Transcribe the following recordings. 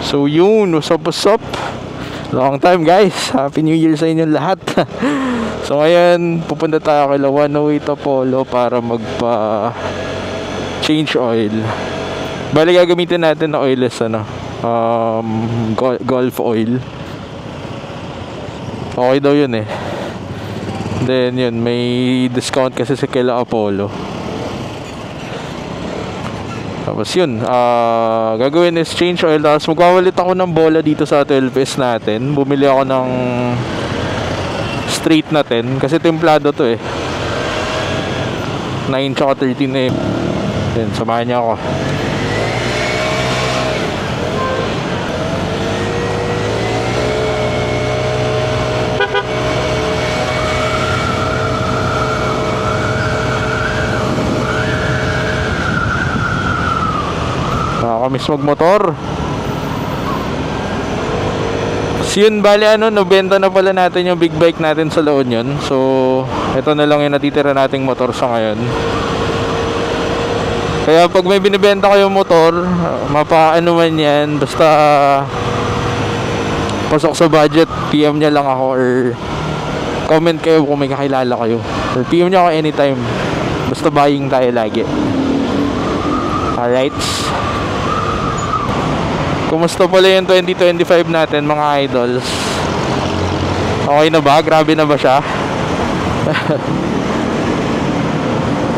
So yun, what's up? Long time guys, Happy New Year sa inyo lahat. So ngayon, pupunta tayo kay 108 Apollo para magpa change oil. Bali gagamitin natin na oil is Gulf oil. Okay daw yun eh. Then yun, may discount kasi sa kila Apollo. Tapos yun, gagawin is change oil. Tapos magwawalit ako ng bola dito sa 12S natin. Bumili ako ng straight na 10 kasi templado to eh, 9 tsaka 13 eh. Then samahan niya ako. Nakakamiss magmotor. So yun, bali nabenta na pala natin yung big bike natin sa La Union. So ito na lang yung natitira nating motor sa ngayon. Kaya pag may binibenta kayong motor, mapaano man yan, basta pasok sa budget, PM nya lang ako or comment kayo kung may kakilala kayo, or PM nya ako anytime. Basta buying tayo lagi. Alright, kumusta pala yung 2025 natin mga idols? Okay na ba? Grabe na ba siya?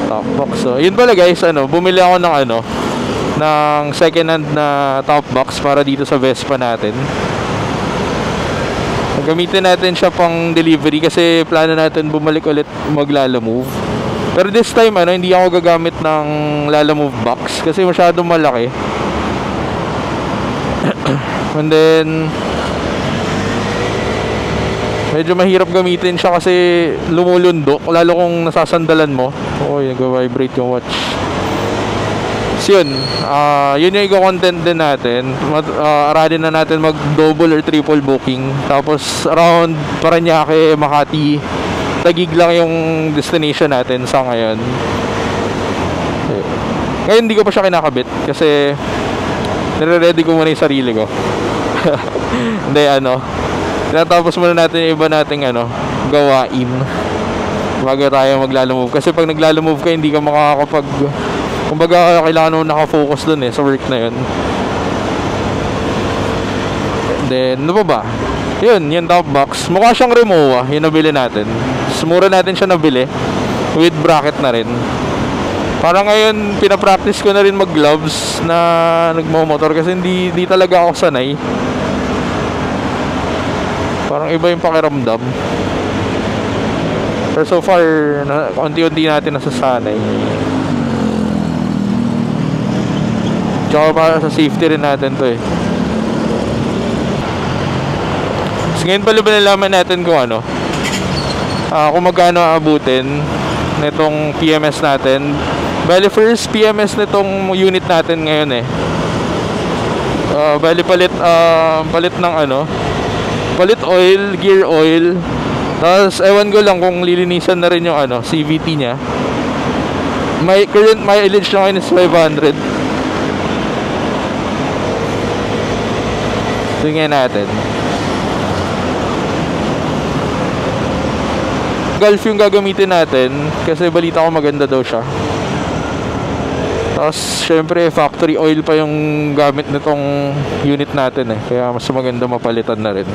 Top box. So yun pala guys, bumili ako ng second hand na top box para dito sa Vespa natin. Gamitin natin siya pang delivery kasi plano natin bumalik ulit maglalamove. Pero this time hindi ako gagamit ng lalamove box kasi masyadong malaki. And then medyo mahirap gamitin siya kasi lumulundok, lalo kung nasasandalan mo. Oy, nag-vibrate yung watch. So yun, yun yung i-content din natin. Aralin na natin mag double or triple booking. Tapos around Parañaque, Makati, Taguig lang yung destination natin sa ngayon. Ngayon hindi ko pa siya kinakabit kasi nire-ready ko muna yung sarili ko. Hindi tinatapos muna natin yung iba nating gawain bago tayo maglalamove. Kasi pag naglalamove ka, hindi ka makakapag, kumbaga kailangan mo nakafocus dun sa work na yun. And then ba? Yun, yung top box, mukha siyang Rimowa, yung nabili natin. Sumura natin siya nabili with bracket na rin. Parang ngayon, pinapractice ko na rin mag-gloves na nagmamotor kasi hindi talaga ako sanay. Parang iba yung pakiramdam. Pero so far, unti-unti natin nasasanay. Tsaka para sa safety rin natin to eh. So ngayon pala ba nalaman natin kung kung magkano aabutin nitong PMS natin. Bali first PMS nitong unit natin ngayon bali palit ng palit oil, gear oil. Tapos ewan ko lang kung lilinisan na rin yung CVT nya. My current mileage na ngayon is 500. Tingnan natin. Gulf yung gagamitin natin kasi balita ko maganda daw siya. Tapos syempre factory oil pa yung gamit nitong unit natin kaya mas maganda mapalitan na rin.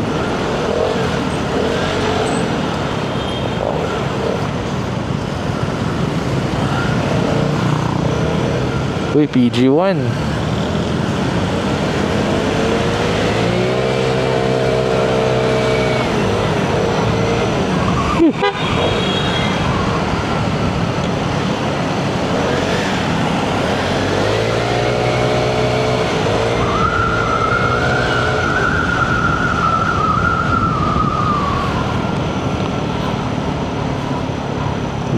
Uy, PG1.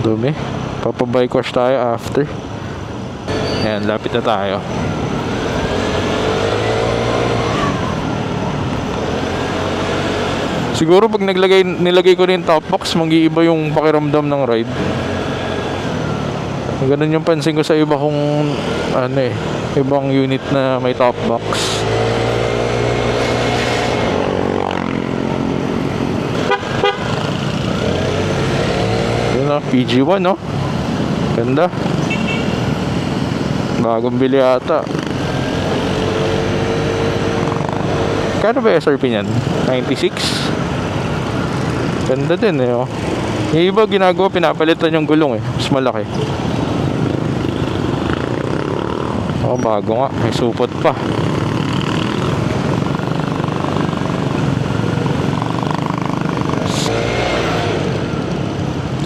Dumi. Papabike wash tayo after. Ayan, lapit na tayo. Siguro pag nilagay ko rin top box, mag-iiba yung pakiramdam ng ride. Ganun yung pansin ko sa iba kong ibang unit na may top box. no? PG1, no? Ganda. Bagong bili ata. Kano ba SRP niyan? 96? Ganda din eh, oh. Yung iba ginagawa, pinapalitan yung gulong eh. Mas malaki. Oh, bago nga. May supot pa.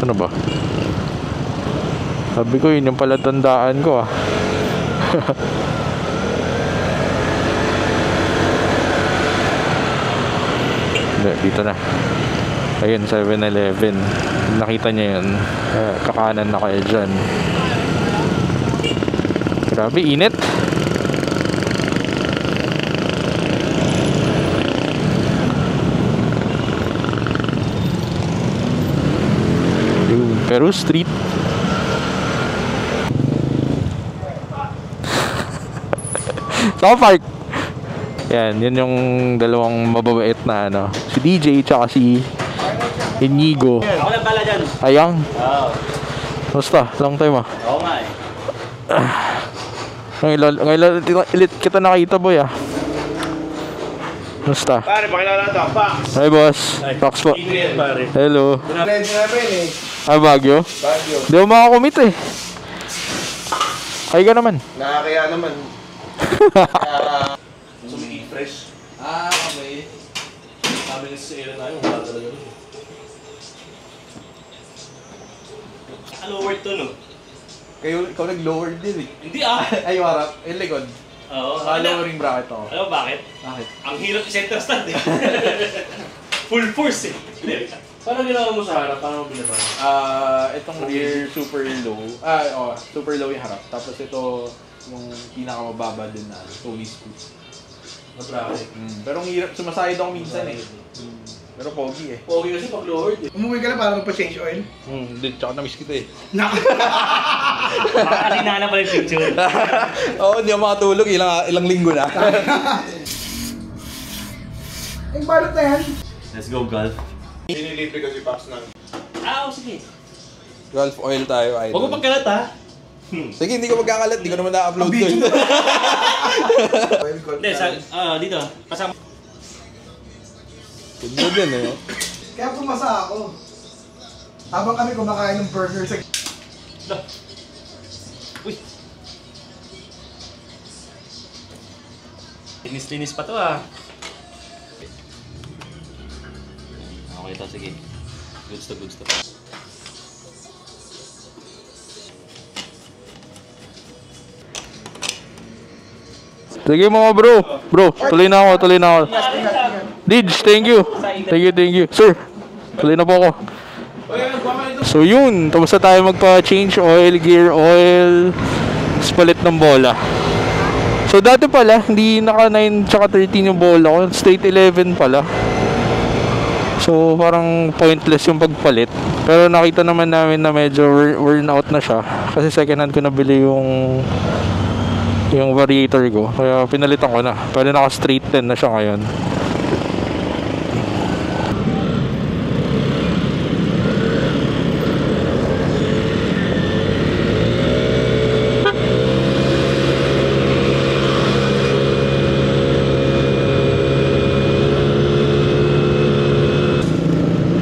Ano ba? Sabi ko, yun yung pala tandaan ko ah. Hindi, dito na. Ayun, 7-Eleven. Nakita niya yun. Kakanan na kayo dyan. Grabe, init. Peru Street. Saka park. Yan, yun yung dalawang mababait na ano. Si DJ tsaka si Inigo. Ako lang pala dyan. Ayang. Oo. Basta, long time ah. Oo nga eh. Ngayon ulit kita nakita boy ah. Basta. Pare, pakilala ito. Pax. Hi boss. Pax po. Ingrid, pare. Hello. Friends namin eh. Ah, Baguio? Baguio. Di ako makakomit eh. Ay ka naman. Nakakaya naman. Sumikik fresh. Ah, okay. Sabi nga sa area na yun, wala talaga doon. Lower to, no? Ikaw nag-lower din eh. Hindi ah. Ay, harap. Yung likod. Oo. Lowering bracket ako. Alam mo bakit? Bakit? Ang hirap i-center stand eh. Full force eh. Hindi. Paano ginawa mo sa harap? Paano mo binaba? Itong rear super low. Super low yung harap. Tapos ito yung pinakamababa din na fully scoop. Na bracket. Pero ang hirap, sumasayad ako minsan eh. Pero pogi eh. Okay kasi pag lowered eh. Umuwi ka na para magpa-change oil? Hindi, tsaka na-miss kita eh. Baka kasi nahanap pa yung picture. Oo, hindi ako makatulog. Ilang linggo na. Yung balot na yan. Let's go, golf. Sinilibre kasi Pax na. Ah, sige. Gulf oil tayo, idol. Huwag mo pagkalat ha. Sige, hindi ko magkakalat. Hindi ko naman na-upload doon. Oil gold. Hindi, dito. Kasama. Ganda din eh. Kaya pumasa ako. Habang kami kumakain ng burger sa... Uy. Linis-linis pa to ah. Okay to, sige. Goods to. Sige mga bro. Bro, tuloy na ako. Dij, thank you. Thank you. Sir, tuloy na po ako. So yun, tapos na tayo magpa-change oil, gear oil, palit ng bola. So dati pala, hindi naka 9 tsaka 13 yung bola ko, straight 11 pala. So parang pointless yung pagpalit. Pero nakita naman namin na medyo worn out na siya. Kasi second hand ko nabili yung variator ko. Kaya pinalitan ko na. Pero naka straight 10 na siya ngayon.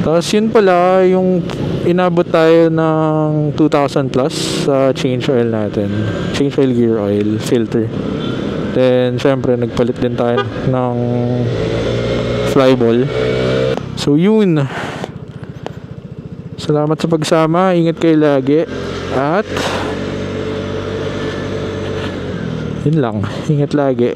Tapos yun pala, yung inabot tayo ng 2,000 plus sa change oil natin. Change oil, gear oil, filter. Then, syempre, nagpalit din tayo ng flyball. So, yun. Salamat sa pagsama. Ingat kayo lagi. At, yun lang. Ingat lagi.